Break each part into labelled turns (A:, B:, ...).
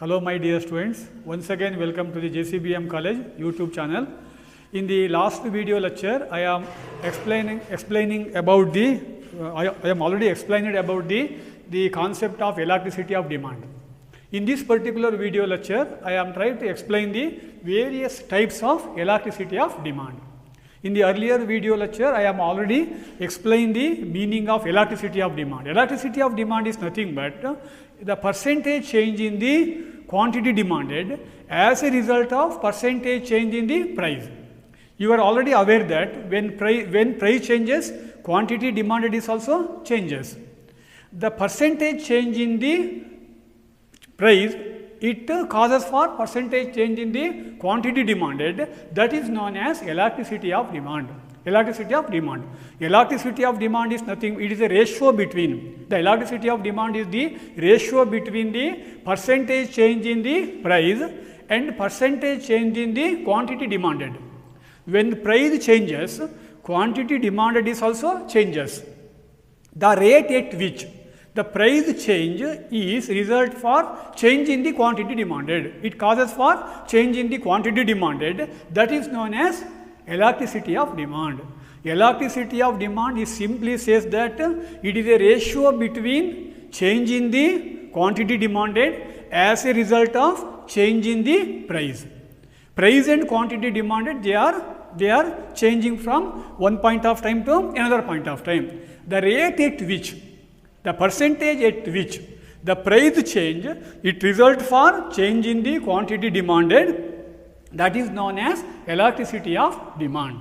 A: Hello my dear students, once again welcome to the JCBM College YouTube channel. In the last video lecture, I am explaining about the, I am already explained about the concept of elasticity of demand. In this particular video lecture, I am trying to explain the various types of elasticity of demand. In the earlier video lecture, I am already explained the meaning of elasticity of demand. Elasticity of demand is nothing but the percentage change in the quantity demanded as a result of percentage change in the price. You are already aware that when price changes, quantity demanded is also changes. The percentage change in the price, it causes for percentage change in the quantity demanded, that is known as elasticity of demand. Elasticity of demand. Elasticity of demand is nothing, it is a ratio between, the elasticity of demand is the ratio between the percentage change in the price and percentage change in the quantity demanded. When price changes, quantity demanded is also changes. The rate at which the price change is result for change in the quantity demanded. It causes for change in the quantity demanded, that is known as elasticity of demand. Elasticity of demand is simply says that it is a ratio between change in the quantity demanded as a result of change in the price. Price and quantity demanded, they are changing from one point of time to another point of time. The rate at which, the percentage at which the price change, it result for change in the quantity demanded, that is known as elasticity of demand.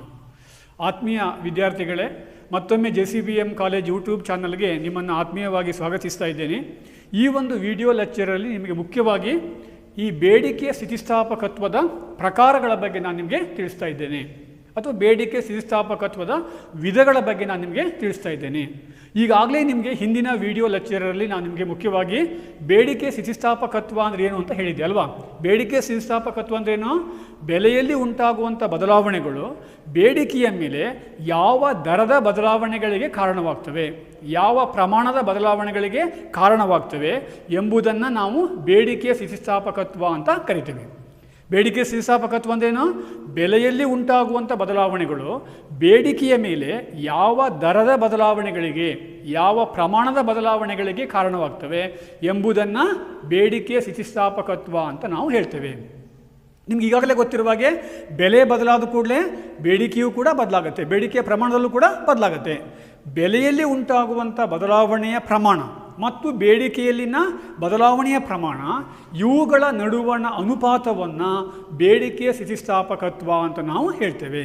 A: ಆತ್ಮೀಯ ವಿದ್ಯಾರ್ಥಿಗಳೇ, ಮತ್ತೊಮ್ಮೆ JCBM college YouTube ಚಾನಲ್ಗೆ ನಿಮ್ಮನ್ನು ಆತ್ಮೀಯವಾಗಿ ಸ್ವಾಗತಿಸ್ತಾ ಇದ್ದೇನೆ. ಈ ಒಂದು video ಲೆಕ್ಚರಲ್ಲಿ ನಿಮಗೆ ಮುಖ್ಯವಾಗಿ ಈ ಬೇಡಿಕೆಯ ಸ್ಥಿತಿಸ್ಥಾಪಕತ್ವದ ಪ್ರಕಾರಗಳ ಬಗ್ಗೆ ನಾನು ನಿಮಗೆ ತಿಳಿಸ್ತಾ ಇದ್ದೇನೆ, ಅಥವಾ ಬೇಡಿಕೆ ಸ್ಥಿತಿಸ್ಥಾಪಕತ್ವದ ವಿಧಗಳ ಬಗ್ಗೆ ನಾನು ನಿಮಗೆ ತಿಳಿಸ್ತಾ ಇದ್ದೇನೆ. ಈಗಾಗಲೇ ನಿಮಗೆ ಹಿಂದಿನ ವಿಡಿಯೋ ಲೆಕ್ಚರಲ್ಲಿ ನಾನು ನಿಮಗೆ ಮುಖ್ಯವಾಗಿ ಬೇಡಿಕೆ ಸ್ಥಿತಿಸ್ಥಾಪಕತ್ವ ಅಂದರೆ ಏನು ಅಂತ ಹೇಳಿದ್ದೆ ಅಲ್ವಾ. ಬೇಡಿಕೆ ಸ್ಥಿತಿಸ್ಥಾಪಕತ್ವ ಅಂದ್ರೇನು? ಬೆಲೆಯಲ್ಲಿ ಉಂಟಾಗುವಂಥ ಬದಲಾವಣೆಗಳು ಬೇಡಿಕೆಯ ಮೇಲೆ ಯಾವ ದರದ ಬದಲಾವಣೆಗಳಿಗೆ ಕಾರಣವಾಗ್ತವೆ, ಯಾವ ಪ್ರಮಾಣದ ಬದಲಾವಣೆಗಳಿಗೆ ಕಾರಣವಾಗ್ತವೆ ಎಂಬುದನ್ನು ನಾವು ಬೇಡಿಕೆಯ ಸ್ಥಿತಿಸ್ಥಾಪಕತ್ವ ಅಂತ ಕರಿತೇವೆ. ಬೇಡಿಕೆ ಸ್ಥಿತಿಸ್ಥಾಪಕತ್ವ ಅಂದ್ರೇನು? ಬೆಲೆಯಲ್ಲಿ ಉಂಟಾಗುವಂಥ ಬದಲಾವಣೆಗಳು ಬೇಡಿಕೆಯ ಮೇಲೆ ಯಾವ ದರದ ಬದಲಾವಣೆಗಳಿಗೆ, ಯಾವ ಪ್ರಮಾಣದ ಬದಲಾವಣೆಗಳಿಗೆ ಕಾರಣವಾಗ್ತವೆ ಎಂಬುದನ್ನು ಬೇಡಿಕೆಯ ಸ್ಥಿತಿಸ್ಥಾಪಕತ್ವ ಅಂತ ನಾವು ಹೇಳ್ತೇವೆ. ನಿಮ್ಗೆ ಈಗಾಗಲೇ ಗೊತ್ತಿರುವ ಹಾಗೆ ಬೆಲೆ ಬದಲಾದ ಕೂಡಲೇ ಬೇಡಿಕೆಯೂ ಕೂಡ ಬದಲಾಗುತ್ತೆ, ಬೇಡಿಕೆಯ ಪ್ರಮಾಣದಲ್ಲೂ ಕೂಡ ಬದಲಾಗುತ್ತೆ. ಬೆಲೆಯಲ್ಲಿ ಉಂಟಾಗುವಂಥ ಬದಲಾವಣೆಯ ಪ್ರಮಾಣ ಮತ್ತು ಬೇಡಿಕೆಯಲ್ಲಿನ ಬದಲಾವಣೆಯ ಪ್ರಮಾಣ, ಇವುಗಳ ನಡುವಣ ಅನುಪಾತವನ್ನು ಬೇಡಿಕೆಯ ಸ್ಥಿತಿಸ್ಥಾಪಕತ್ವ ಅಂತ ನಾವು ಹೇಳ್ತೇವೆ.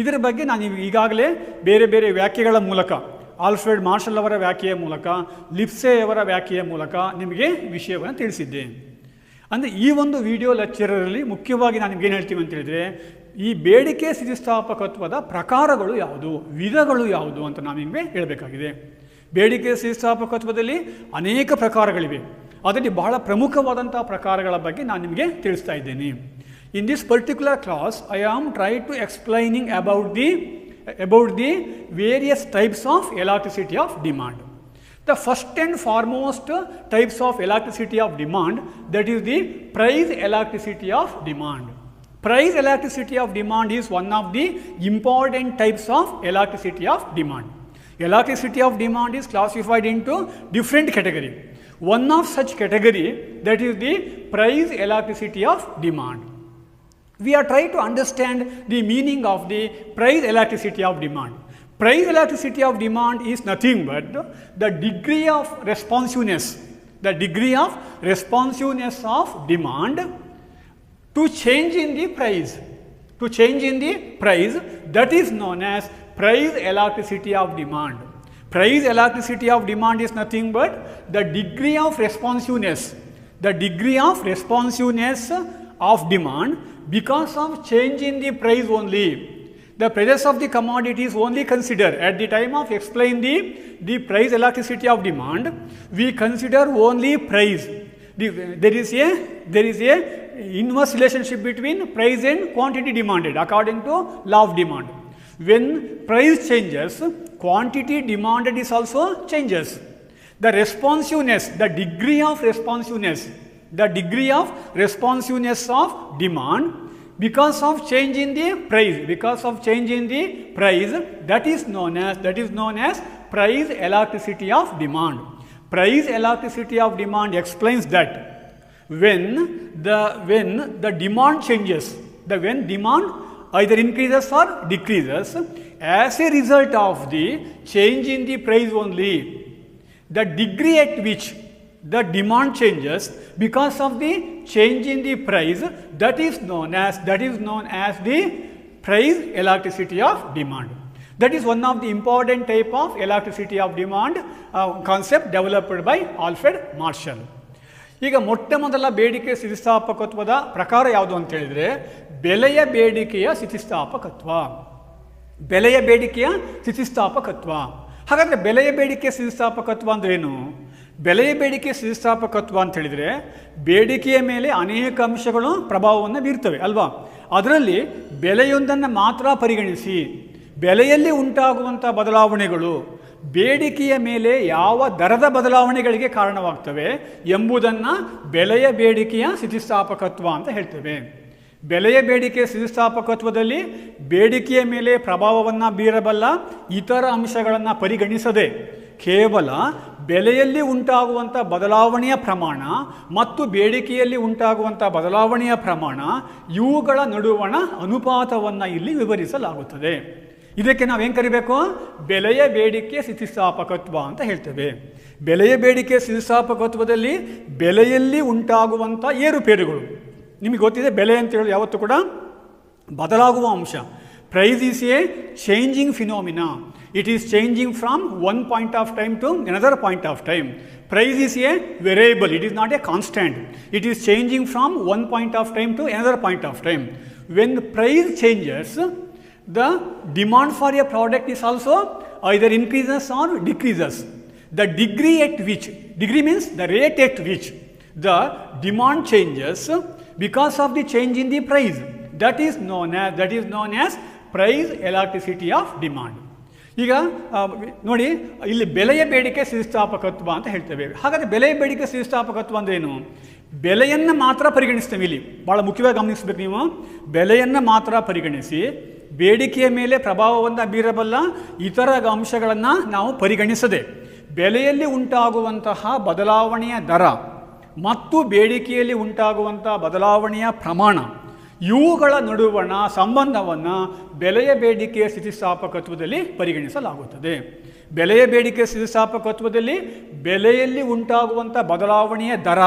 A: ಇದರ ಬಗ್ಗೆ ನಾನು ಈಗಾಗಲೇ ಬೇರೆ ಬೇರೆ ವ್ಯಾಖ್ಯೆಗಳ ಮೂಲಕ, ಆಲ್ಫ್ರೆಡ್ ಮಾರ್ಷಲ್ ಅವರ ವ್ಯಾಖ್ಯೆಯ ಮೂಲಕ, ಲಿಪ್ಸೆಯವರ ವ್ಯಾಖ್ಯೆಯ ಮೂಲಕ ನಿಮಗೆ ವಿಷಯವನ್ನು ತಿಳಿಸಿದ್ದೆ. ಅಂದರೆ ಈ ಒಂದು ವಿಡಿಯೋ ಲೆಕ್ಚರಲ್ಲಿ ಮುಖ್ಯವಾಗಿ ನಾನು ನಿಮ್ಗೆ ಏನು ಹೇಳ್ತೀವಿ ಅಂತ ಹೇಳಿದರೆ, ಈ ಬೇಡಿಕೆ ಸ್ಥಿತಿಸ್ಥಾಪಕತ್ವದ ಪ್ರಕಾರಗಳು ಯಾವುದು, ವಿಧಗಳು ಯಾವುದು ಅಂತ ನಾವು ನಿಮಗೆ ಹೇಳಬೇಕಾಗಿದೆ. ಬೇಡಿಕೆ ಸ್ಥಿತಿಸ್ಥಾಪಕತ್ವದಲ್ಲಿ ಅನೇಕ ಪ್ರಕಾರಗಳಿವೆ, ಅದರಲ್ಲಿ ಬಹಳ ಪ್ರಮುಖವಾದಂಥ ಪ್ರಕಾರಗಳ ಬಗ್ಗೆ ನಾನು ನಿಮಗೆ ತಿಳಿಸ್ತಾ ಇದ್ದೇನೆ. In this particular class I am try to explaining about the various types of elasticity of demand. The first and foremost types of elasticity of demand, that is the price elasticity of demand. Price elasticity of demand is one of the important types of elasticity of demand. Elasticity of demand is classified into different categories. One of such category, that is the price elasticity of demand. We are trying to understand the meaning of the price elasticity of demand. Price elasticity of demand is nothing but the degree of responsiveness of demand to change in the price. To change in the price, that is known as price elasticity of demand. Price elasticity of demand is nothing but the degree of responsiveness of demand because of change in the price only. The prices of the commodity is only considered at the time of explain the price elasticity of demand. We consider only price. There is a inverse relationship between price and quantity demanded according to law of demand. When price changes, quantity demanded is also changes. The responsiveness, the degree of responsiveness the degree of responsiveness of demand because of change in the price, because of change in the price, that is known as price elasticity of demand. Price elasticity of demand explains that when the demand changes, when demand either increases or decreases, as a result of the change in the price only, the degree at which the demand changes because of the change in the price, that is known as the price elasticity of demand. That is one of the important type of elasticity of demand concept developed by Alfred Marshall. ಈಗ ಮೊಟ್ಟ ಮೊದಲ ಬೇಡಿಕೆ ಸ್ಥಿತಿಸ್ಥಾಪಕತ್ವದ ಪ್ರಕಾರ ಯಾವುದು ಅಂತ ಹೇಳಿದರೆ ಬೆಲೆಯ ಬೇಡಿಕೆಯ ಸ್ಥಿತಿಸ್ಥಾಪಕತ್ವ. ಬೆಲೆಯ ಬೇಡಿಕೆಯ ಸ್ಥಿತಿಸ್ಥಾಪಕತ್ವ. ಹಾಗಾದರೆ ಬೆಲೆಯ ಬೇಡಿಕೆ ಸ್ಥಿತಿಸ್ಥಾಪಕತ್ವ ಅಂದ್ರೆ ಏನು? ಬೆಲೆಯ ಬೇಡಿಕೆ ಸ್ಥಿತಿಸ್ಥಾಪಕತ್ವ ಅಂತ ಹೇಳಿದರೆ ಬೇಡಿಕೆಯ ಮೇಲೆ ಅನೇಕ ಅಂಶಗಳು ಪ್ರಭಾವವನ್ನು ಬೀರ್ತವೆ ಅಲ್ವಾ. ಅದರಲ್ಲಿ ಬೆಲೆಯೊಂದನ್ನು ಮಾತ್ರ ಪರಿಗಣಿಸಿ ಬೆಲೆಯಲ್ಲಿ ಉಂಟಾಗುವಂಥ ಬದಲಾವಣೆಗಳು ಬೇಡಿಕೆಯ ಮೇಲೆ ಯಾವ ದರದ ಬದಲಾವಣೆಗಳಿಗೆ ಕಾರಣವಾಗ್ತವೆ ಎಂಬುದನ್ನು ಬೆಲೆಯ ಬೇಡಿಕೆಯ ಸ್ಥಿತಿಸ್ಥಾಪಕತ್ವ ಅಂತ ಹೇಳ್ತೇವೆ. ಬೆಲೆಯ ಬೇಡಿಕೆ ಸ್ಥಿತಿಸ್ಥಾಪಕತ್ವದಲ್ಲಿ ಬೇಡಿಕೆಯ ಮೇಲೆ ಪ್ರಭಾವವನ್ನು ಬೀರಬಲ್ಲ ಇತರ ಅಂಶಗಳನ್ನು ಪರಿಗಣಿಸದೆ ಕೇವಲ ಬೆಲೆಯಲ್ಲಿ ಉಂಟಾಗುವಂಥ ಬದಲಾವಣೆಯ ಪ್ರಮಾಣ ಮತ್ತು ಬೇಡಿಕೆಯಲ್ಲಿ ಉಂಟಾಗುವಂಥ ಬದಲಾವಣೆಯ ಪ್ರಮಾಣ ಇವುಗಳ ನಡುವಣ ಅನುಪಾತವನ್ನು ಇಲ್ಲಿ ವಿವರಿಸಲಾಗುತ್ತದೆ. ಇದಕ್ಕೆ ನಾವೇನು ಕರಿಬೇಕು? ಬೆಲೆಯ ಬೇಡಿಕೆ ಸ್ಥಿತಿಸ್ಥಾಪಕತ್ವ ಅಂತ ಹೇಳ್ತೇವೆ. ಬೆಲೆಯ ಬೇಡಿಕೆ ಸ್ಥಿತಿಸ್ಥಾಪಕತ್ವದಲ್ಲಿ ಬೆಲೆಯಲ್ಲಿ ಉಂಟಾಗುವಂಥ ಏರುಪೇರುಗಳು, ನಿಮಗೆ ಗೊತ್ತಿದೆ ಬೆಲೆ ಅಂತ ಹೇಳೋದು ಯಾವತ್ತೂ ಕೂಡ ಬದಲಾಗುವ ಅಂಶ. Price is a changing phenomena. It is changing from one point of time to another point of time. Price is a variable, it is not a constant. It is changing from one point of time to another point of time. When the price changes, the demand for a product is also either increases or decreases. The degree at which, degree means the rate at which the demand changes because of the change in the price, that is known as price elasticity of demand. ಈಗ ನೋಡಿ, ಇಲ್ಲಿ ಬೆಲೆಯ ಬೇಡಿಕೆ ಸ್ಥಿತಿಸ್ಥಾಪಕತ್ವ ಅಂತ ಹೇಳ್ತೇವೆ. ಹಾಗಾದರೆ ಬೆಲೆಯ ಬೇಡಿಕೆ ಸ್ಥಿತಿಸ್ಥಾಪಕತ್ವ ಅಂದ್ರೇನು? ಬೆಲೆಯನ್ನು ಮಾತ್ರ ಪರಿಗಣಿಸ್ತೇವೆ. ಇಲ್ಲಿ ಭಾಳ ಮುಖ್ಯವಾಗಿ ಗಮನಿಸಬೇಕು ನೀವು. ಬೆಲೆಯನ್ನು ಮಾತ್ರ ಪರಿಗಣಿಸಿ ಬೇಡಿಕೆಯ ಮೇಲೆ ಪ್ರಭಾವವನ್ನು ಬೀರಬಲ್ಲ ಇತರ ಅಂಶಗಳನ್ನು ನಾವು ಪರಿಗಣಿಸದೆ ಬೆಲೆಯಲ್ಲಿ ಉಂಟಾಗುವಂತಹ ಬದಲಾವಣೆಯ ದರ ಮತ್ತು ಬೇಡಿಕೆಯಲ್ಲಿ ಉಂಟಾಗುವಂಥ ಬದಲಾವಣೆಯ ಪ್ರಮಾಣ ಇವುಗಳ ನಡುವಣ ಸಂಬಂಧವನ್ನು ಬೆಲೆಯ ಬೇಡಿಕೆಯ ಸ್ಥಿತಿಸ್ಥಾಪಕತ್ವದಲ್ಲಿ ಪರಿಗಣಿಸಲಾಗುತ್ತದೆ. ಬೆಲೆಯ ಬೇಡಿಕೆ ಸ್ಥಿತಿಸ್ಥಾಪಕತ್ವದಲ್ಲಿ ಬೆಲೆಯಲ್ಲಿ ಉಂಟಾಗುವಂಥ ಬದಲಾವಣೆಯ ದರ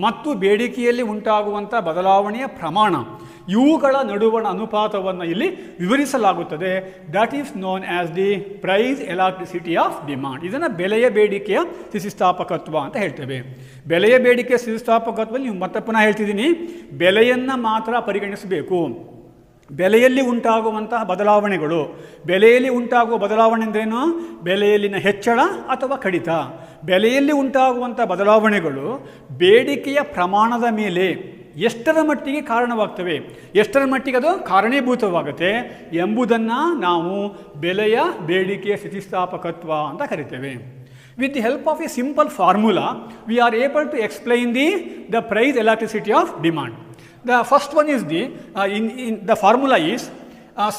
A: ಮತ್ತು ಬೇಡಿಕೆಯಲ್ಲಿ ಉಂಟಾಗುವಂಥ ಬದಲಾವಣೆಯ ಪ್ರಮಾಣ ಇವುಗಳ ನಡುವಣ ಅನುಪಾತವನ್ನು ಇಲ್ಲಿ ವಿವರಿಸಲಾಗುತ್ತದೆ. That is known as the price elasticity of demand. ಇದನ್ನು ಬೆಲೆಯ ಬೇಡಿಕೆಯ ಸ್ಥಿತಿಸ್ಥಾಪಕತ್ವ ಅಂತ ಹೇಳ್ತೇವೆ. ಬೆಲೆಯ ಬೇಡಿಕೆ ಸ್ಥಿತಿಸ್ಥಾಪಕತ್ವದಲ್ಲಿ ನೀವು ಮತ್ತೆ ಪುನಃ ಹೇಳ್ತಿದ್ದೀನಿ, ಬೆಲೆಯನ್ನು ಮಾತ್ರ ಪರಿಗಣಿಸಬೇಕು. ಬೆಲೆಯಲ್ಲಿ ಉಂಟಾಗುವಂತಹ ಬದಲಾವಣೆಗಳು, ಬೆಲೆಯಲ್ಲಿ ಉಂಟಾಗುವ ಬದಲಾವಣೆ ಅಂದ್ರೇನು? ಬೆಲೆಯಲ್ಲಿನ ಹೆಚ್ಚಳ ಅಥವಾ ಕಡಿತ. ಬೆಲೆಯಲ್ಲಿ ಉಂಟಾಗುವಂಥ ಬದಲಾವಣೆಗಳು ಬೇಡಿಕೆಯ ಪ್ರಮಾಣದ ಮೇಲೆ ಎಷ್ಟರ ಮಟ್ಟಿಗೆ ಕಾರಣವಾಗ್ತವೆ, ಎಷ್ಟರ ಮಟ್ಟಿಗೆ ಅದು ಕಾರಣೀಭೂತವಾಗುತ್ತೆ ಎಂಬುದನ್ನು ನಾವು ಬೆಲೆಯ ಬೇಡಿಕೆಯ ಸ್ಥಿತಿಸ್ಥಾಪಕತ್ವ ಅಂತ ಕರಿತೇವೆ. With the help of a simple formula, we are able to explain the price elasticity of demand. The first one is the formula is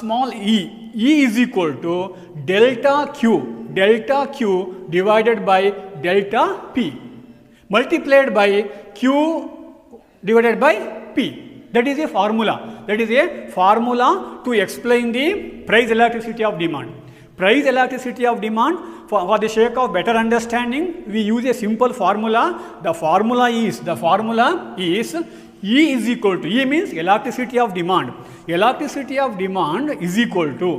A: small e. E is equal to delta Q divided by delta P multiplied by Q divided by P. That is a formula. That is a formula to explain the price elasticity of demand. Price elasticity of demand, for the sake of better understanding, we use a simple formula. The formula is E is equal to, E means elasticity of demand. Elasticity of demand is equal to,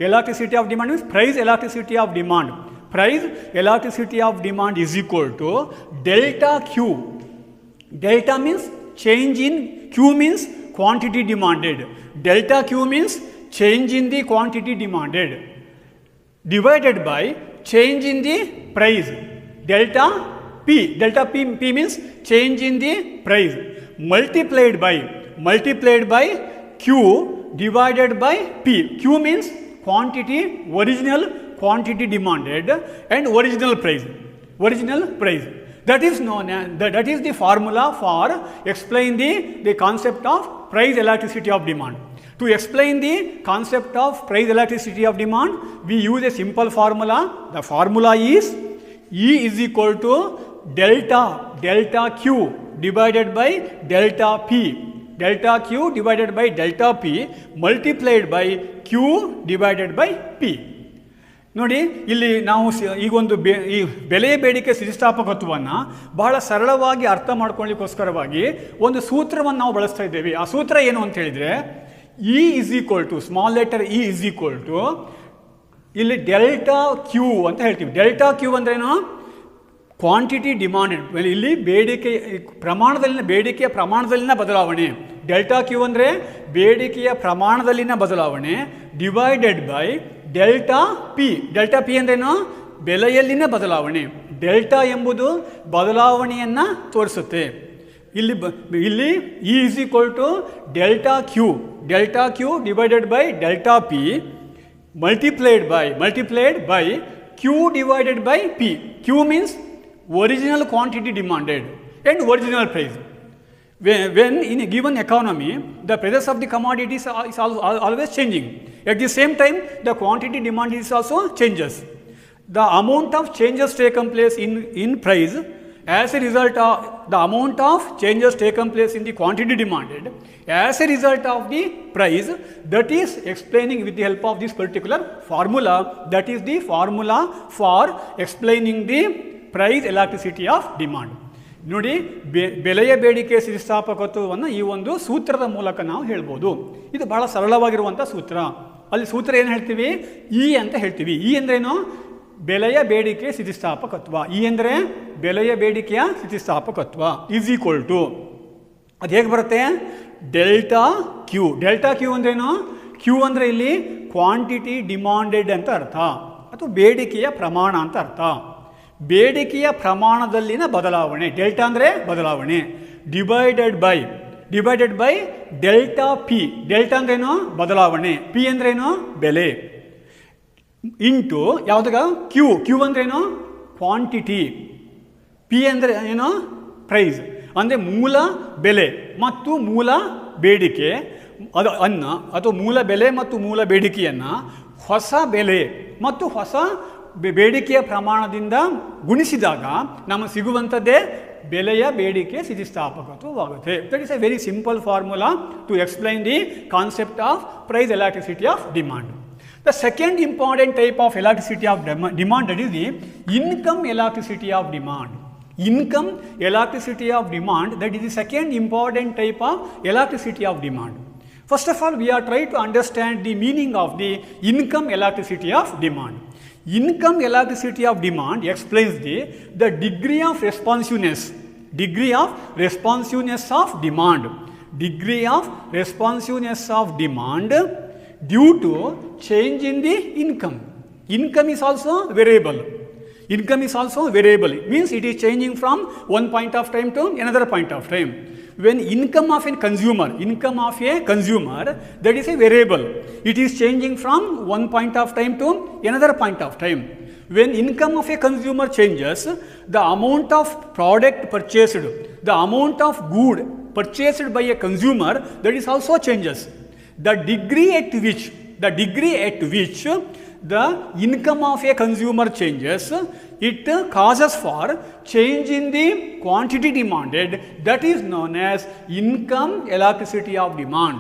A: elasticity of demand means price elasticity of demand. Price elasticity of demand is equal to delta Q. Delta means change in, Q means quantity demanded. Delta Q means change in the quantity demanded divided by change in the price. Delta P means change in the price multiplied by Q divided by P. Q means quantity, original quantity demanded and original price. That is known as, that is the formula for explain the concept of price elasticity of demand. To explain the concept of price elasticity of demand, we use a simple formula. The formula is E is equal to delta Q divided by delta P. Delta Q divided by delta P multiplied by Q divided by P. ನೋಡಿ, ಇಲ್ಲಿ ನಾವು ಈಗೊಂದು ಈ ಬೆಲೆ ಬೇಡಿಕೆ ಸ್ಥಿತಿಸ್ಥಾಪಕತ್ವವನ್ನು ಬಹಳ ಸರಳವಾಗಿ ಅರ್ಥ ಮಾಡ್ಕೊಳ್ಳಿಕ್ಕೋಸ್ಕರವಾಗಿ ಒಂದು ಸೂತ್ರವನ್ನು ನಾವು ಬಳಸ್ತಾ ಇದ್ದೇವೆ. ಆ ಸೂತ್ರ ಏನು ಅಂತ ಹೇಳಿದರೆ, E is equal to small letter E is equal to ಇಲ್ಲಿ ಡೆಲ್ಟಾ ಕ್ಯೂ ಅಂತ ಹೇಳ್ತೀವಿ. ಡೆಲ್ಟಾ ಕ್ಯೂ ಅಂದ್ರೇನು? Quantity demanded. ಇಲ್ಲಿ ಬೇಡಿಕೆಯ ಪ್ರಮಾಣದಲ್ಲಿನ ಬದಲಾವಣೆ. ಡೆಲ್ಟಾ ಕ್ಯೂ ಅಂದರೆ ಬೇಡಿಕೆಯ ಪ್ರಮಾಣದಲ್ಲಿನ ಬದಲಾವಣೆ divided by delta P. Delta P ಅಂದ್ರೇನು? ಬೆಲೆಯಲ್ಲಿನ ಬದಲಾವಣೆ. ಡೆಲ್ಟಾ ಎಂಬುದು ಬದಲಾವಣೆಯನ್ನು ತೋರಿಸುತ್ತೆ. ಇಲ್ಲಿ E is equal to delta Q divided by delta P multiplied by Q divided by P. Q means original quantity demanded and original price. When in a given economy, the prices of the commodities is always changing. At the same time, the quantity demanded is also changes. The amount of changes taken place in price as a result of the amount of changes taken place in the quantity demanded as a result of the price, that is explaining with the help of this particular formula. That is the formula for explaining the price elasticity of demand. ನೋಡಿ, ಬೆಲೆಯ ಬೇಡಿಕೆ ಸ್ಥಿತಿಸ್ಥಾಪಕತ್ವವನ್ನು ಈ ಒಂದು ಸೂತ್ರದ ಮೂಲಕ ನಾವು ಹೇಳ್ಬೋದು. ಇದು ಬಹಳ ಸರಳವಾಗಿರುವಂಥ ಸೂತ್ರ. ಅಲ್ಲಿ ಸೂತ್ರ ಏನು ಹೇಳ್ತೀವಿ? ಇ ಅಂತ ಹೇಳ್ತೀವಿ. ಇ ಅಂದ್ರೇನು? ಬೆಲೆಯ ಬೇಡಿಕೆ ಸ್ಥಿತಿಸ್ಥಾಪಕತ್ವ. ಇ ಅಂದರೆ ಬೆಲೆಯ ಬೇಡಿಕೆಯ ಸ್ಥಿತಿಸ್ಥಾಪಕತ್ವ ಈಸ್ ಈಕ್ವಲ್ ಟು, ಅದು ಹೇಗೆ ಬರುತ್ತೆ? Delta Q. ಡೆಲ್ಟಾ ಕ್ಯೂ ಅಂದ್ರೇನು? ಕ್ಯೂ ಅಂದರೆ ಇಲ್ಲಿ ಕ್ವಾಂಟಿಟಿ ಡಿಮಾಂಡೆಡ್ ಅಂತ ಅರ್ಥ, ಅಥವಾ ಬೇಡಿಕೆಯ ಪ್ರಮಾಣ ಅಂತ ಅರ್ಥ. ಬೇಡಿಕೆಯ ಪ್ರಮಾಣದಲ್ಲಿನ ಬದಲಾವಣೆ. ಡೆಲ್ಟಾ ಅಂದರೆ ಬದಲಾವಣೆ. Divided by delta P. Delta ಅಂದ್ರೇನು? ಬದಲಾವಣೆ. ಪಿ ಅಂದ್ರೇನು? ಬೆಲೆ. ಇಂಟು ಯಾವುದಾಗ? ಕ್ಯೂ ಅಂದ್ರೇನು? ಕ್ವಾಂಟಿಟಿ. ಪಿ ಅಂದರೆ ಏನು? ಪ್ರೈಸ್. ಅಂದರೆ ಮೂಲ ಬೆಲೆ ಮತ್ತು ಮೂಲ ಬೇಡಿಕೆ, ಅದು ಅನ್ನ ಅಥವಾ ಮೂಲ ಬೆಲೆ ಮತ್ತು ಮೂಲ ಬೇಡಿಕೆಯನ್ನು ಹೊಸ ಬೆಲೆ ಮತ್ತು ಹೊಸ ಬೇಡಿಕೆಯ ಪ್ರಮಾಣದಿಂದ ಗುಣಿಸಿದಾಗ ನಮಗೆ ಸಿಗುವಂಥದ್ದೇ ಬೆಲೆಯ ಬೇಡಿಕೆ ಸ್ಥಿತಿಸ್ಥಾಪಕತ್ವವಾಗುತ್ತೆ. That is a very simple formula to explain the concept of price elasticity of demand. The second important type of elasticity of demand, that is the income elasticity of demand. Income elasticity of demand, that is the second important type of elasticity of demand. First of all, we are trying to understand the meaning of the income elasticity of demand. Income elasticity of demand explains the degree of responsiveness of demand. Degree of responsiveness of demand due to change in the income. Income is also variable. It means it is changing from one point of time to another point of time. When income of a consumer, that is a variable. It is changing from one point of time to another point of time. When income of a consumer changes, the amount of product purchased, the amount of good purchased by a consumer, that is also changes. The degree at which the income of a consumer changes, it causes for change in the quantity demanded. That is known as income elasticity of demand.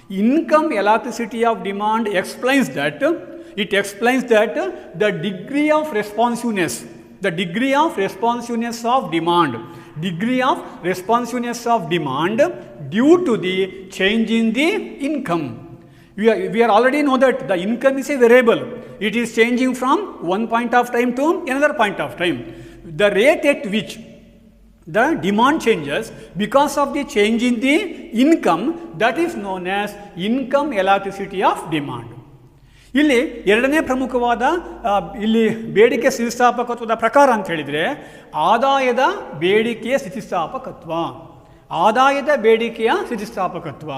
A: Income elasticity of demand explains that the degree of responsiveness of demand due to the change in the income. We are already know that the income is a variable. It is changing from one point of time to another point of time. The rate at which the demand changes because of the change in the income, that is known as income elasticity of demand. ಇಲ್ಲಿ ಎರಡನೇ ಪ್ರಮುಖವಾದ ಇಲ್ಲಿ ಬೇಡಿಕೆ ಸ್ಥಿತಿಸ್ಥಾಪಕತ್ವದ ಪ್ರಕಾರ ಅಂತ ಹೇಳಿದರೆ ಆದಾಯದ ಬೇಡಿಕೆಯ ಸ್ಥಿತಿಸ್ಥಾಪಕತ್ವ. ಆದಾಯದ ಬೇಡಿಕೆಯ ಸ್ಥಿತಿಸ್ಥಾಪಕತ್ವ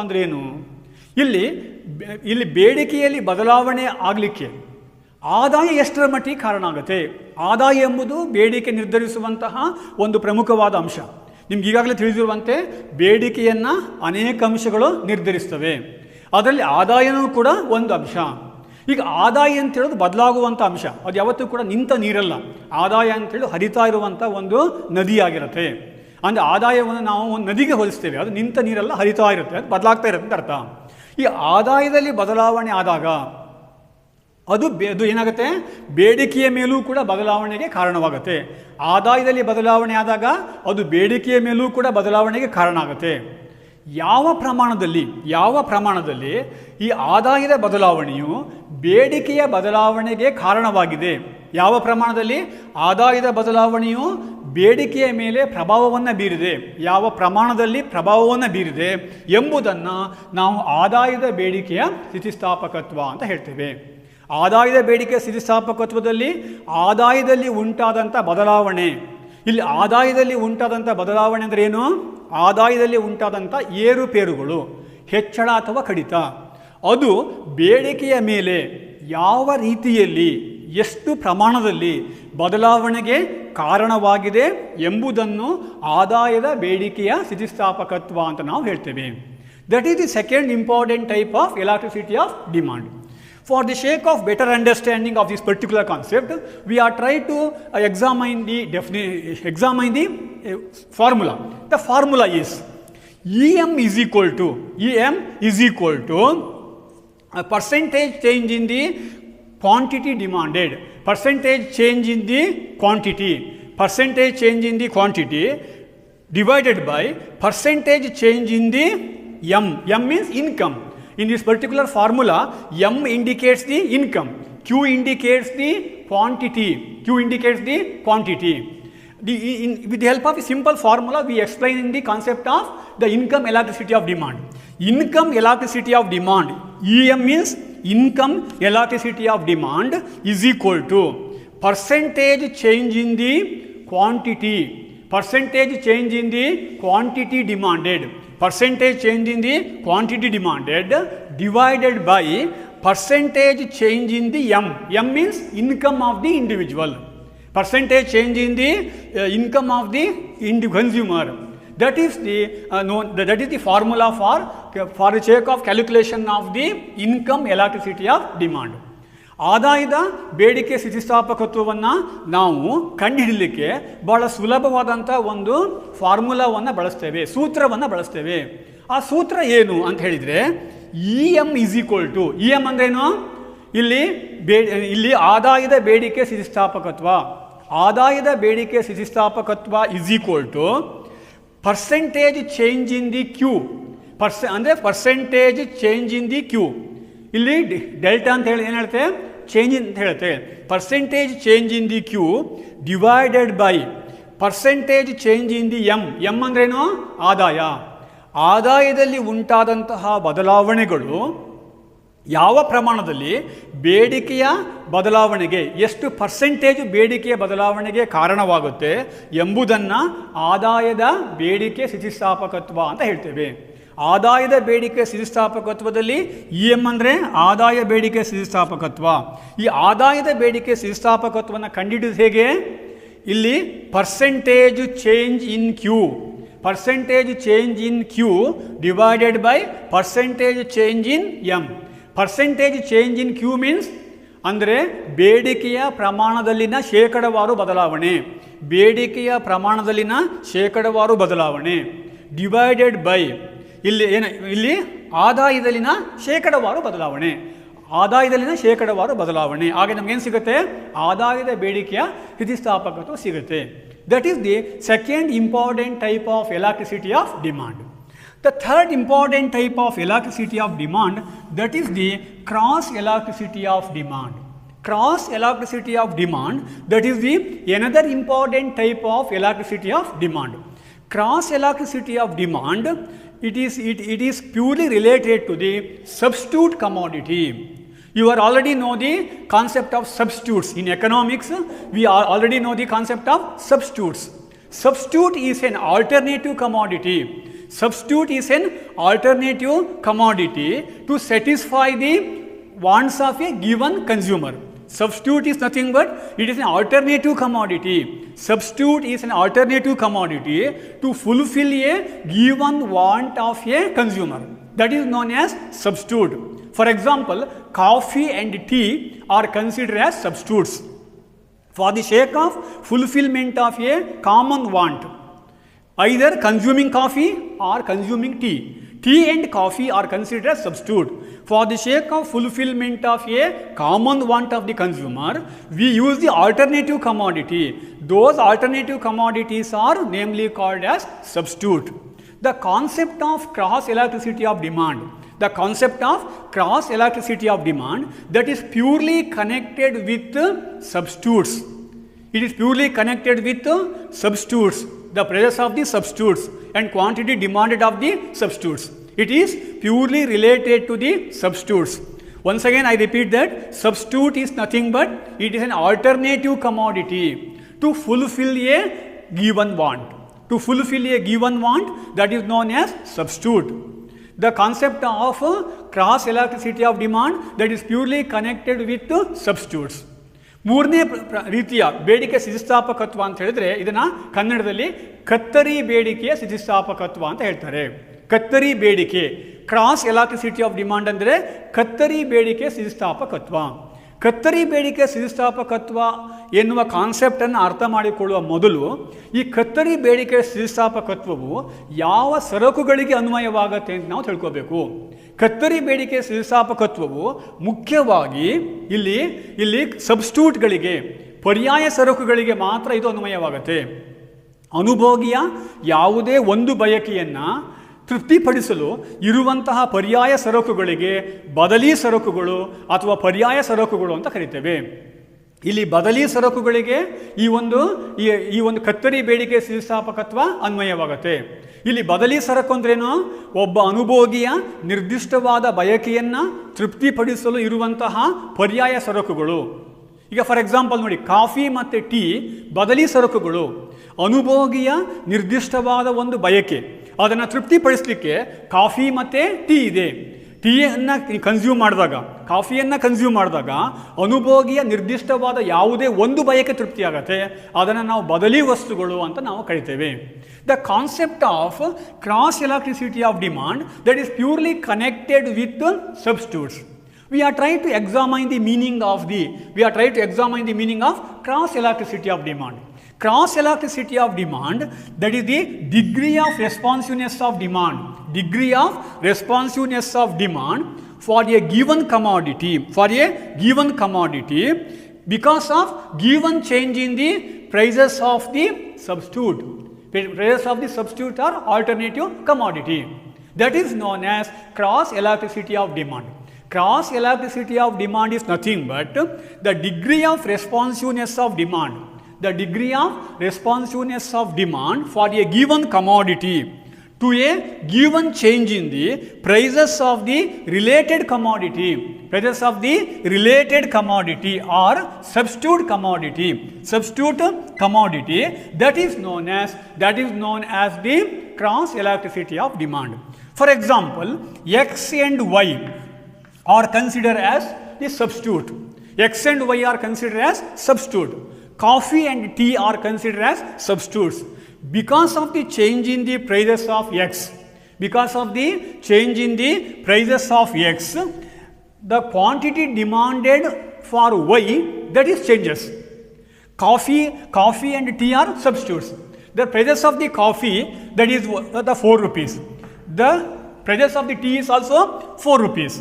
A: ಅಂದ್ರೆ ಏನು? ಇಲ್ಲಿ ಬೇಡಿಕೆಯಲ್ಲಿ ಬದಲಾವಣೆ ಆಗಲಿಕ್ಕೆ ಆದಾಯ ಎಷ್ಟರ ಮಟ್ಟಿಗೆ ಕಾರಣ ಆಗುತ್ತೆ? ಆದಾಯ ಎಂಬುದು ಬೇಡಿಕೆ ನಿರ್ಧರಿಸುವಂತಹ ಒಂದು ಪ್ರಮುಖವಾದ ಅಂಶ. ನಿಮ್ಗೆ ಈಗಾಗಲೇ ತಿಳಿದಿರುವಂತೆ ಬೇಡಿಕೆಯನ್ನು ಅನೇಕ ಅಂಶಗಳು ನಿರ್ಧರಿಸ್ತವೆ. ಅದರಲ್ಲಿ ಆದಾಯನೂ ಕೂಡ ಒಂದು ಅಂಶ. ಈಗ ಆದಾಯ ಅಂತ ಹೇಳೋದು ಬದಲಾಗುವಂಥ ಅಂಶ. ಅದು ಯಾವತ್ತೂ ಕೂಡ ನಿಂತ ನೀರಲ್ಲ. ಆದಾಯ ಅಂತೇಳಿ ಹರಿತಾ ಇರುವಂಥ ಒಂದು ನದಿಯಾಗಿರುತ್ತೆ. ಅಂದರೆ ಆದಾಯವನ್ನು ನಾವು ಒಂದು ನದಿಗೆ ಹೋಲಿಸ್ತೇವೆ. ಅದು ನಿಂತ ನೀರೆಲ್ಲ ಹರಿತಾ ಇರುತ್ತೆ, ಅದು ಬದಲಾಗ್ತಾ ಇರುತ್ತೆ ಅಂತ ಅರ್ಥ. ಈ ಆದಾಯದಲ್ಲಿ ಬದಲಾವಣೆ ಆದಾಗ ಅದು ಏನಾಗುತ್ತೆ? ಬೇಡಿಕೆಯ ಮೇಲೂ ಕೂಡ ಬದಲಾವಣೆಗೆ ಕಾರಣವಾಗುತ್ತೆ. ಆದಾಯದಲ್ಲಿ ಬದಲಾವಣೆ ಆದಾಗ ಅದು ಬೇಡಿಕೆಯ ಮೇಲೂ ಕೂಡ ಬದಲಾವಣೆಗೆ ಕಾರಣ ಆಗುತ್ತೆ. ಯಾವ ಪ್ರಮಾಣದಲ್ಲಿ ಈ ಆದಾಯದ ಬದಲಾವಣೆಯು ಬೇಡಿಕೆಯ ಬದಲಾವಣೆಗೆ ಕಾರಣವಾಗಿದೆ, ಯಾವ ಪ್ರಮಾಣದಲ್ಲಿ ಆದಾಯದ ಬದಲಾವಣೆಯು ಬೇಡಿಕೆಯ ಮೇಲೆ ಪ್ರಭಾವವನ್ನು ಬೀರಿದೆ, ಯಾವ ಪ್ರಮಾಣದಲ್ಲಿ ಪ್ರಭಾವವನ್ನು ಬೀರಿದೆ ಎಂಬುದನ್ನು ನಾವು ಆದಾಯದ ಬೇಡಿಕೆಯ ಸ್ಥಿತಿಸ್ಥಾಪಕತ್ವ ಅಂತ ಹೇಳ್ತೇವೆ. ಆದಾಯದ ಬೇಡಿಕೆಯ ಸ್ಥಿತಿಸ್ಥಾಪಕತ್ವದಲ್ಲಿ ಆದಾಯದಲ್ಲಿ ಉಂಟಾದಂಥ ಬದಲಾವಣೆ, ಇಲ್ಲಿ ಆದಾಯದಲ್ಲಿ ಉಂಟಾದಂಥ ಬದಲಾವಣೆ ಅಂದರೆ ಏನು? ಆದಾಯದಲ್ಲಿ ಉಂಟಾದಂಥ ಏರುಪೇರುಗಳು, ಹೆಚ್ಚಳ ಅಥವಾ ಕಡಿತ, ಅದು ಬೇಡಿಕೆಯ ಮೇಲೆ ಯಾವ ರೀತಿಯಲ್ಲಿ ಎಷ್ಟು ಪ್ರಮಾಣದಲ್ಲಿ ಬದಲಾವಣೆಗೆ ಕಾರಣವಾಗಿದೆ ಎಂಬುದನ್ನು ಆದಾಯದ ಬೇಡಿಕೆಯ ಸ್ಥಿತಿಸ್ಥಾಪಕತ್ವ ಅಂತ ನಾವು ಹೇಳ್ತೇವೆ. That is the second important type of elasticity of demand. For the sake of better understanding of this particular concept, we are trying to examine the formula. The formula is EM is equal to a percentage change in the quantity demanded, percentage change in the quantity divided by percentage change in the M. M means income. In this particular formula, M indicates the income, Q indicates the quantity. With the help of a simple formula, we explain in the concept of the income elasticity of demand. Income elasticity of demand, EM means income elasticity of demand, is equal to percentage change in the quantity demanded, divided by percentage change in the M. M means income of the individual. Percentage change in the income of the consumer. That is the formula for the sake of calculation of the income elasticity of demand. ಆದಾಯದ ಬೇಡಿಕೆ ಸ್ಥಿತಿಸ್ಥಾಪಕತ್ವವನ್ನು ನಾವು ಕಂಡುಹಿಡಲಿಕ್ಕೆ ಬಹಳ ಸುಲಭವಾದಂಥ ಒಂದು ಫಾರ್ಮುಲಾವನ್ನು ಬಳಸ್ತೇವೆ, ಸೂತ್ರವನ್ನು ಬಳಸ್ತೇವೆ. ಆ ಸೂತ್ರ ಏನು ಅಂತ ಹೇಳಿದರೆ EM is equal to, EM ಅಂದ್ರೇನು? ಇಲ್ಲಿ ಆದಾಯದ ಬೇಡಿಕೆ ಸ್ಥಿತಿಸ್ಥಾಪಕತ್ವ is equal to percentage change in the Q. ಅಂದರೆ percentage change in the Q. ಇಲ್ಲಿ ಡೆಲ್ಟಾ ಅಂತ ಹೇಳಿ ಏನು ಹೇಳುತ್ತೆ? ಚೇಂಜ್ ಅಂತ ಹೇಳುತ್ತೆ. Percentage change in the Q divided by percentage change in the M. M ಅಂದ್ರೇನು? ಆದಾಯದಲ್ಲಿ ಉಂಟಾದಂತಹ ಬದಲಾವಣೆಗಳು ಯಾವ ಪ್ರಮಾಣದಲ್ಲಿ ಬೇಡಿಕೆಯ ಬದಲಾವಣೆಗೆ, ಎಷ್ಟು ಪರ್ಸೆಂಟೇಜ್ ಬೇಡಿಕೆಯ ಬದಲಾವಣೆಗೆ ಕಾರಣವಾಗುತ್ತೆ ಎಂಬುದನ್ನು ಆದಾಯದ ಬೇಡಿಕೆ ಸ್ಥಿತಿಸ್ಥಾಪಕತ್ವ ಅಂತ ಹೇಳ್ತೇವೆ. ಆದಾಯದ ಬೇಡಿಕೆ ಸ್ಥಿತಿಸ್ಥಾಪಕತ್ವದಲ್ಲಿ EM ಅಂದರೆ ಆದಾಯ ಬೇಡಿಕೆ ಸ್ಥಿತಿಸ್ಥಾಪಕತ್ವ. ಈ ಆದಾಯದ ಬೇಡಿಕೆ ಸ್ಥಿತಿಸ್ಥಾಪಕತ್ವವನ್ನು ಕಂಡುಹಿಡಿದು ಹೇಗೆ? ಇಲ್ಲಿ percentage change in Q divided by percentage change in M. Percentage change in Q means ಅಂದರೆ ಬೇಡಿಕೆಯ ಪ್ರಮಾಣದಲ್ಲಿನ ಶೇಕಡವಾರು ಬದಲಾವಣೆ, ಡಿವೈಡೆಡ್ ಬೈ ಇಲ್ಲಿ ಆದಾಯದಲ್ಲಿನ ಶೇಕಡವಾರು ಬದಲಾವಣೆ. ಹಾಗೆ ನಮಗೇನು ಸಿಗುತ್ತೆ? ಆದಾಯದ ಬೇಡಿಕೆಯ ಸ್ಥಿತಿಸ್ಥಾಪಕತ್ವ ಸಿಗುತ್ತೆ. That is the second important type of elasticity of demand. The third important type of elasticity of demand, that is the cross elasticity of demand. That is the another important type of elasticity of demand. Cross elasticity of demand, it is purely related to the substitute commodity. You already know the concept of substitutes. In economics, we already know the concept of substitutes. Substitute is an alternative commodity. To satisfy the wants of a given consumer. Substitute is nothing but it is an alternative commodity. Substitute is an alternative commodity to fulfill a given want of a consumer. That is known as substitute. For example, coffee and tea are considered as substitutes for the sake of fulfillment of a common want, either consuming coffee or consuming tea. Tea and coffee are considered as substitute. For the sake of fulfillment of a common want of the consumer, we use the alternative commodity. Those alternative commodities are namely called as substitute. The concept of cross elasticity of demand. The concept of cross elasticity of demand, that is purely connected with substitutes. It is purely connected with substitutes, the presence of the substitutes and quantity demanded of the substitutes. It is purely related to the substitutes. Once again I repeat that substitute is nothing but it is an alternative commodity to fulfill a given want. To fulfill a given want, that is known as substitute. The concept of cross elasticity of demand, that is purely connected with substitutes. ಮೂರನೇ ರೀತಿಯ ಬೇಡಿಕೆ ಸ್ಥಿತಿಸ್ಥಾಪಕತ್ವ ಅಂತ ಹೇಳಿದ್ರೆ ಇದನ್ನು ಕನ್ನಡದಲ್ಲಿ ಕತ್ತರಿ ಬೇಡಿಕೆಯ ಸ್ಥಿತಿಸ್ಥಾಪಕತ್ವ ಅಂತ ಹೇಳ್ತಾರೆ. ಕತ್ತರಿ ಬೇಡಿಕೆ, ಕ್ರಾಸ್ ಎಲಾಸ್ಟಿಸಿಟಿ ಆಫ್ ಡಿಮಾಂಡ್ ಅಂದರೆ ಕತ್ತರಿ ಬೇಡಿಕೆ ಸ್ಥಿತಿಸ್ಥಾಪಕತ್ವ. ಕತ್ತರಿ ಬೇಡಿಕೆ ಸ್ಥಿತಿಸ್ಥಾಪಕತ್ವ ಎನ್ನುವ ಕಾನ್ಸೆಪ್ಟನ್ನು ಅರ್ಥ ಮಾಡಿಕೊಳ್ಳುವ ಮೊದಲು ಈ ಕತ್ತರಿ ಬೇಡಿಕೆ ಸ್ಥಿತಿಸ್ಥಾಪಕತ್ವವು ಯಾವ ಸರಕುಗಳಿಗೆ ಅನ್ವಯವಾಗುತ್ತೆ ಅಂತ ನಾವು ತಿಳ್ಕೋಬೇಕು. ಕತ್ತರಿ ಬೇಡಿಕೆ ಸ್ಥಿತಿಸ್ಥಾಪಕತ್ವವು ಮುಖ್ಯವಾಗಿ ಇಲ್ಲಿ ಸಬ್ಸ್ಟಿಟ್ಯೂಟ್ಗಳಿಗೆ, ಪರ್ಯಾಯ ಸರಕುಗಳಿಗೆ ಮಾತ್ರ ಇದು ಅನ್ವಯವಾಗುತ್ತೆ. ಅನುಭೋಗಿಯ ಯಾವುದೇ ಒಂದು ಬಯಕೆಯನ್ನು ತೃಪ್ತಿಪಡಿಸಲು ಇರುವಂತಹ ಪರ್ಯಾಯ ಸರಕುಗಳಿಗೆ ಬದಲಿ ಸರಕುಗಳು ಅಥವಾ ಪರ್ಯಾಯ ಸರಕುಗಳು ಅಂತ ಕರಿತೇವೆ. ಇಲ್ಲಿ ಬದಲಿ ಸರಕುಗಳಿಗೆ ಈ ಒಂದು ಕತ್ತರಿ ಬೇಡಿಕೆ ಸ್ಥಿತಿಸ್ಥಾಪಕತ್ವ ಅನ್ವಯವಾಗುತ್ತೆ. ಇಲ್ಲಿ ಬದಲಿ ಸರಕು ಅಂದ್ರೇನು? ಒಬ್ಬ ಅನುಭೋಗಿಯ ನಿರ್ದಿಷ್ಟವಾದ ಬಯಕೆಯನ್ನು ತೃಪ್ತಿಪಡಿಸಲು ಇರುವಂತಹ ಪರ್ಯಾಯ ಸರಕುಗಳು. ಈಗ ಫಾರ್ ಎಕ್ಸಾಂಪಲ್ ನೋಡಿ, ಕಾಫಿ ಮತ್ತು ಟೀ ಬದಲಿ ಸರಕುಗಳು. ಅನುಭೋಗಿಯ ನಿರ್ದಿಷ್ಟವಾದ ಒಂದು ಬಯಕೆ, ಅದನ್ನು ತೃಪ್ತಿಪಡಿಸಲಿಕ್ಕೆ ಕಾಫಿ ಮತ್ತು ಟೀ ಇದೆ. ಟೀಯನ್ನು ಕನ್ಸ್ಯೂಮ್ ಮಾಡಿದಾಗ, ಕಾಫಿಯನ್ನು ಕನ್ಸ್ಯೂಮ್ ಮಾಡಿದಾಗ ಅನುಭೋಗಿಯ ನಿರ್ದಿಷ್ಟವಾದ ಯಾವುದೇ ಒಂದು ಬಯಕೆ ತೃಪ್ತಿಯಾಗತ್ತೆ, ಅದನ್ನು ನಾವು ಬದಲಿ ವಸ್ತುಗಳು ಅಂತ ನಾವು ಕರಿತೇವೆ. The concept of cross elasticity of demand, that is purely connected with substitutes. We are trying to examine the meaning of cross elasticity of demand. Cross elasticity of demand, that is the degree of responsiveness of demand. Degree of responsiveness of demand for a given commodity. Because of given change in the prices of the substitute. Prices of the substitute are alternative commodity. That is known as cross elasticity of demand. Cross elasticity of demand is nothing but the degree of responsiveness of demand. The degree of responsiveness of demand for a given commodity to a given change in the prices of the related commodity. Prices of the related commodity or substitute commodity. Substitute commodity, that is known as the cross elasticity of demand. For example, X and Y are considered as the substitute. X and Y are considered as substitute. Coffee and tea are considered as substitutes. Because of the change in the prices of X, the quantity demanded for Y, that is changes. Coffee and tea are substitutes. The prices of the coffee, that is the 4 rupees. The prices of the tea is also 4 rupees.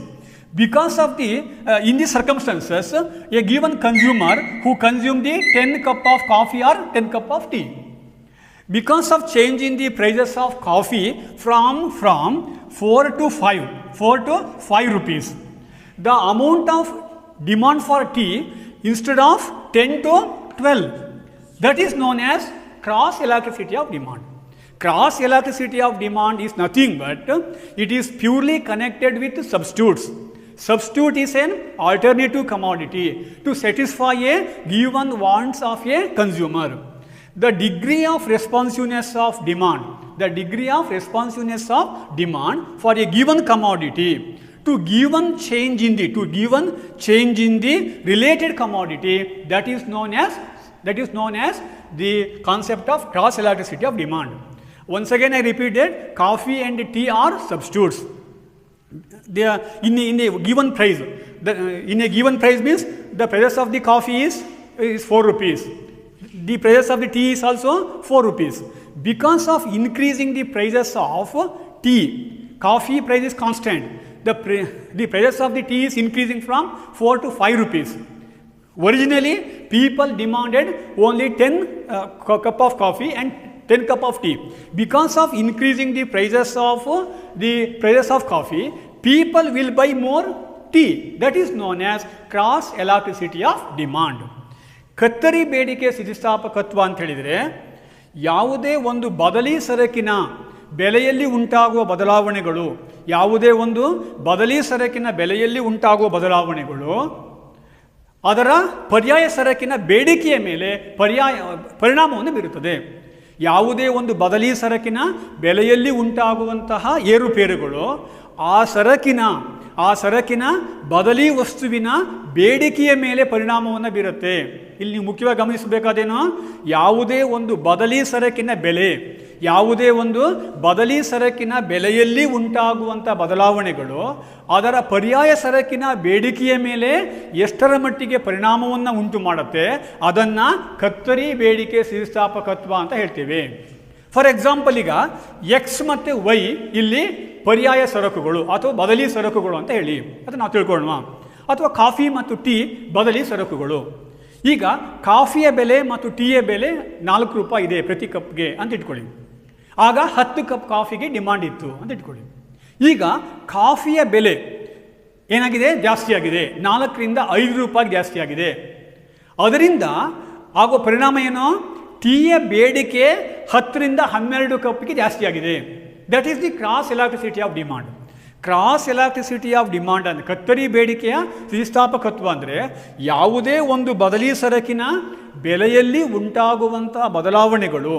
A: Because of in these circumstances, a given consumer who consumed the 10 cup of coffee or 10 cup of tea, because of change in the prices of coffee from 4 to 5 rupees, the amount of demand for tea instead of 10 to 12, that is known as cross elasticity of demand. Cross elasticity of demand is nothing but it is purely connected with substitutes. Substitute is an alternative commodity to satisfy a given wants of a consumer. The degree of responsiveness of demand for a given commodity to given change in the related commodity, that is known as the concept of cross elasticity of demand. Once again I repeat that coffee and tea are substitutes. They are in a given price. In a given price means the price of the coffee is 4 rupees. The price of the tea is also 4 rupees. Because of increasing the prices of tea, coffee price is constant. The price of the tea is increasing from 4 to 5 rupees. Originally, people demanded only 10 cup of coffee and 10 cup of tea. Because of increasing the prices of coffee, people will buy more tea. That is known as cross elasticity of demand. ಕತ್ತರಿ ಬೇಡಿಕೆ ಸ್ಥಿತಿಸ್ಥಾಪಕತ್ವ ಅಂತ ಹೇಳಿದರೆ ಯಾವುದೇ ಒಂದು ಬದಲಿ ಸರಕಿನ ಬೆಲೆಯಲ್ಲಿ ಉಂಟಾಗುವ ಬದಲಾವಣೆಗಳು ಅದರ ಪರ್ಯಾಯ ಸರಕಿನ ಬೇಡಿಕೆಯ ಮೇಲೆ ಪರಿಣಾಮವನ್ನು ಬೀರುತ್ತದೆ. ಯಾವುದೇ ಒಂದು ಬದಲಿ ಸರಕಿನ ಬೆಲೆಯಲ್ಲಿ ಉಂಟಾಗುವಂತಹ ಏರುಪೇರುಗಳು ಆ ಸರಕಿನ ಬದಲಿ ವಸ್ತುವಿನ ಬೇಡಿಕೆಯ ಮೇಲೆ ಪರಿಣಾಮವನ್ನು ಬೀರುತ್ತೆ. ಇಲ್ಲಿ ನೀವು ಮುಖ್ಯವಾಗಿ ಗಮನಿಸಬೇಕಾದೇನು, ಯಾವುದೇ ಒಂದು ಬದಲಿ ಸರಕಿನ ಬೆಲೆಯಲ್ಲಿ ಉಂಟಾಗುವಂಥ ಬದಲಾವಣೆಗಳು ಅದರ ಪರ್ಯಾಯ ಸರಕಿನ ಬೇಡಿಕೆಯ ಮೇಲೆ ಎಷ್ಟರ ಮಟ್ಟಿಗೆ ಪರಿಣಾಮವನ್ನು ಉಂಟು ಮಾಡುತ್ತೆ, ಅದನ್ನು ಕತ್ತರಿ ಬೇಡಿಕೆ ಸ್ಥಿತಿಸ್ಥಾಪಕತ್ವ ಅಂತ ಹೇಳ್ತೀವಿ. ಫಾರ್ ಎಕ್ಸಾಂಪಲ್, ಈಗ ಎಕ್ಸ್ ಮತ್ತು ವೈ ಇಲ್ಲಿ ಪರ್ಯಾಯ ಸರಕುಗಳು ಅಥವಾ ಬದಲಿ ಸರಕುಗಳು ಅಂತ ಹೇಳಿ ಅದನ್ನು ನಾವು ತಿಳ್ಕೊಳ್ಳೋಣ. ಅಥವಾ ಕಾಫಿ ಮತ್ತು ಟೀ ಬದಲಿ ಸರಕುಗಳು. ಈಗ ಕಾಫಿಯ ಬೆಲೆ ಮತ್ತು ಟೀಯ ಬೆಲೆ 4 ರೂಪಾಯಿ ಇದೆ ಪ್ರತಿ ಕಪ್ಗೆ ಅಂತ ಇಟ್ಕೊಳ್ಳಿ. ಆಗ 10 ಕಪ್ ಕಾಫಿಗೆ ಡಿಮಾಂಡ್ ಇತ್ತು ಅಂತ ಇಟ್ಕೊಳ್ಳಿ. ಈಗ ಕಾಫಿಯ ಬೆಲೆ ಏನಾಗಿದೆ, ಜಾಸ್ತಿ ಆಗಿದೆ, 4 ರಿಂದ 5 ರೂಪಾಯಿಗೆ ಜಾಸ್ತಿ ಆಗಿದೆ. ಅದರಿಂದ ಆಗುವ ಪರಿಣಾಮ ಏನು, ಟೀಯ ಬೇಡಿಕೆ 10 ರಿಂದ 12 ಕಪ್ಗೆ ಜಾಸ್ತಿ ಆಗಿದೆ. That is the cross elasticity of demand. Cross elasticity of demand ಅಂದರೆ ಕತ್ತರಿ ಬೇಡಿಕೆಯ ಸ್ಥಿತಿಸ್ಥಾಪಕತ್ವ ಅಂದರೆ ಯಾವುದೇ ಒಂದು ಬದಲಿ ಸರಕಿನ ಬೆಲೆಯಲ್ಲಿ ಉಂಟಾಗುವಂಥ ಬದಲಾವಣೆಗಳು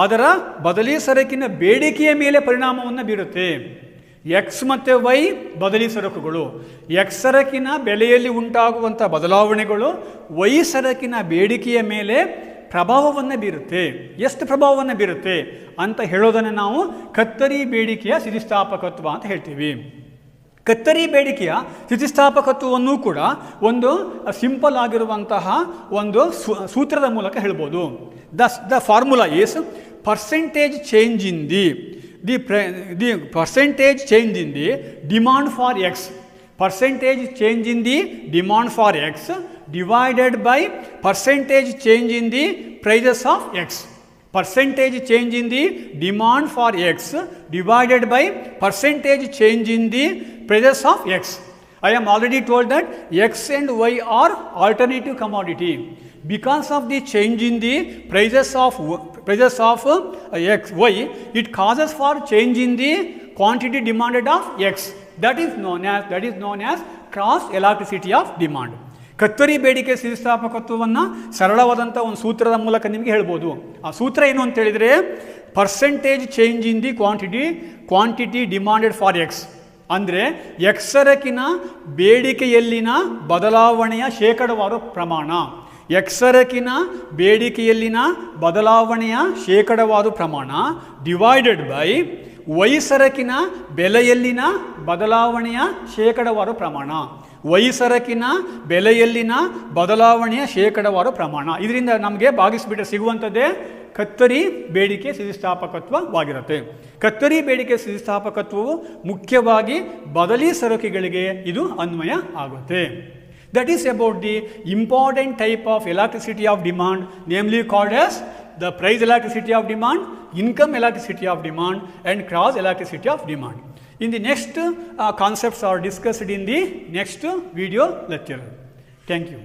A: ಅದರ ಬದಲಿ ಸರಕಿನ ಬೇಡಿಕೆಯ ಮೇಲೆ ಪರಿಣಾಮವನ್ನು ಬೀರುತ್ತೆ. ಎಕ್ಸ್ ಮತ್ತು ವೈ ಬದಲಿ ಸರಕುಗಳು. ಎಕ್ಸ್ ಸರಕಿನ ಬೆಲೆಯಲ್ಲಿ ಉಂಟಾಗುವಂಥ ಬದಲಾವಣೆಗಳು ವೈ ಸರಕಿನ ಬೇಡಿಕೆಯ ಮೇಲೆ ಪ್ರಭಾವವನ್ನು ಬೀರುತ್ತೆ. ಎಷ್ಟು ಪ್ರಭಾವವನ್ನು ಬೀರುತ್ತೆ ಅಂತ ಹೇಳೋದನ್ನು ನಾವು ಕತ್ತರಿ ಬೇಡಿಕೆಯ ಸ್ಥಿತಿಸ್ಥಾಪಕತ್ವ ಅಂತ ಹೇಳ್ತೀವಿ. ಕತ್ತರಿ ಬೇಡಿಕೆಯ ಸ್ಥಿತಿಸ್ಥಾಪಕತ್ವವನ್ನು ಕೂಡ ಒಂದು ಸಿಂಪಲ್ ಆಗಿರುವಂತಹ ಒಂದು ಸೂತ್ರದ ಮೂಲಕ ಹೇಳ್ಬೋದು. The formula is percentage change in the percentage change in the demand for X. Percentage change in the demand for X divided by percentage change in the prices of X. Percentage change in the demand for X divided by percentage change in the prices of X. I am already told that X and Y are alternative commodity. Because of the change in the prices of X, Y, it causes for change in the quantity demanded of X. That is known as cross elasticity of demand. ಕತ್ತರಿ ಬೇಡಿಕೆ ಸ್ಥಿತಿಸ್ಥಾಪಕತ್ವವನ್ನು ಸರಳವಾದಂಥ ಒಂದು ಸೂತ್ರದ ಮೂಲಕ ನಿಮಗೆ ಹೇಳ್ಬೋದು. ಆ ಸೂತ್ರ ಏನು ಅಂತ ಹೇಳಿದರೆ, percentage change in the quantity demanded for X. ಅಂದರೆ ಎಕ್ಸ್ ಸರಕಿನ ಬೇಡಿಕೆಯಲ್ಲಿನ ಬದಲಾವಣೆಯ ಶೇಕಡವಾರು ಪ್ರಮಾಣ. ಎಕ್ಸ್ ಸರಕಿನ ಬೇಡಿಕೆಯಲ್ಲಿನ ಬದಲಾವಣೆಯ ಶೇಕಡವಾರು ಪ್ರಮಾಣ ಡಿವೈಡೆಡ್ ಬೈ ವೈ ಸರಕಿನ ಬೆಲೆಯಲ್ಲಿನ ಬದಲಾವಣೆಯ ಶೇಕಡವಾರು ಪ್ರಮಾಣ. ವೈ ಸರಕಿನ ಬೆಲೆಯಲ್ಲಿನ ಬದಲಾವಣೆಯ ಶೇಕಡವಾರು ಪ್ರಮಾಣ. ಇದರಿಂದ ನಮಗೆ ಭಾಗಿಸಿಬಿಟ್ರೆ ಸಿಗುವಂಥದ್ದೇ ಕತ್ತರಿ ಬೇಡಿಕೆ ಸ್ಥಿತಿಸ್ಥಾಪಕತ್ವವಾಗಿರುತ್ತೆ. ಕತ್ತರಿ ಬೇಡಿಕೆ ಸ್ಥಿತಿಸ್ಥಾಪಕತ್ವವು ಮುಖ್ಯವಾಗಿ ಬದಲಿ ಸರಕುಗಳಿಗೆ ಇದು ಅನ್ವಯ ಆಗುತ್ತೆ. That is about the important type of elasticity of demand, namely called as the price elasticity of demand, income elasticity of demand, and cross elasticity of demand. In the next concepts are discussed in the next video lecture. Thank you.